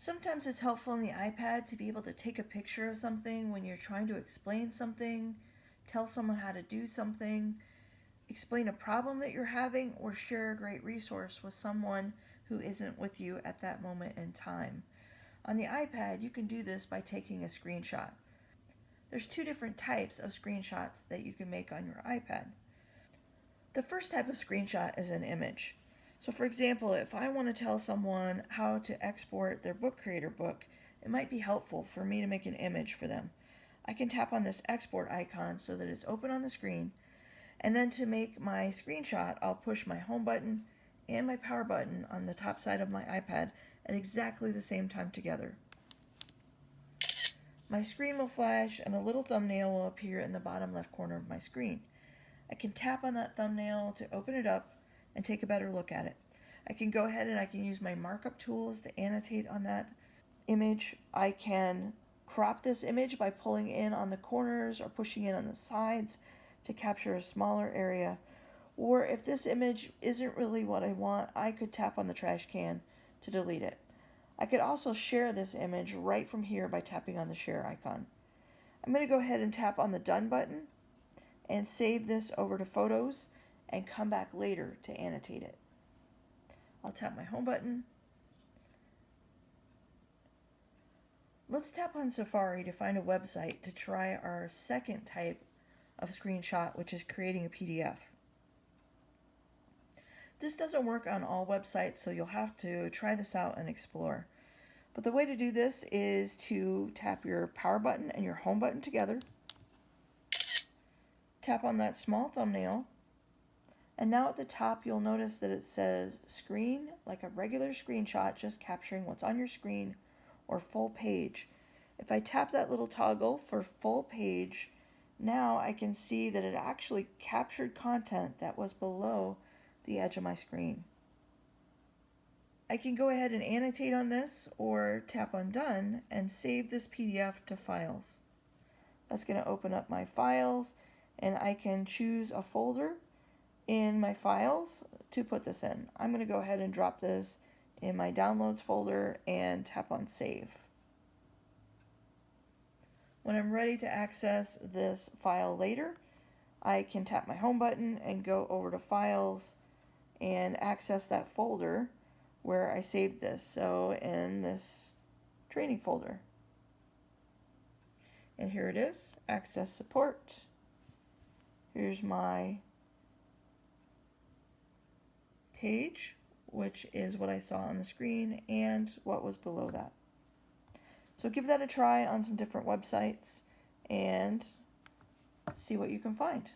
Sometimes it's helpful in the iPad to be able to take a picture of something when you're trying to explain something, tell someone how to do something, explain a problem that you're having, or share a great resource with someone who isn't with you at that moment in time. On the iPad, you can do this by taking a screenshot. There's two different types of screenshots that you can make on your iPad. The first type of screenshot is an image. So for example, if I want to tell someone how to export their book creator book, it might be helpful for me to make an image for them. I can tap on this export icon so that it's open on the screen, and then to make my screenshot, I'll push my home button and my power button on the top side of my iPad at exactly the same time together. My screen will flash and a little thumbnail will appear in the bottom left corner of my screen. I can tap on that thumbnail to open it up and take a better look at it. I can go ahead and I can use my markup tools to annotate on that image. I can crop this image by pulling in on the corners or pushing in on the sides to capture a smaller area. Or if this image isn't really what I want, I could tap on the trash can to delete it. I could also share this image right from here by tapping on the share icon. I'm going to go ahead and tap on the done button and save this over to Photos and come back later to annotate it. I'll tap my home button. Let's tap on Safari to find a website to try our second type of screenshot, which is creating a PDF. This doesn't work on all websites, so you'll have to try this out and explore. But the way to do this is to tap your power button and your home button together. Tap on that small thumbnail, and now at the top you'll notice that it says screen, like a regular screenshot just capturing what's on your screen, or full page. If I tap that little toggle for full page, now I can see that it actually captured content that was below the edge of my screen. I can go ahead and annotate on this or tap on done and save this PDF to files. That's going to open up my files, and I can choose a folder in my files to put this in. I'm going to go ahead and drop this in my downloads folder and tap on save. When I'm ready to access this file later, I can tap my home button and go over to files and access that folder where I saved this. So in this training folder. And here it is, access support. Here's my page, which is what I saw on the screen and what was below that. So give that a try on some different websites and see what you can find.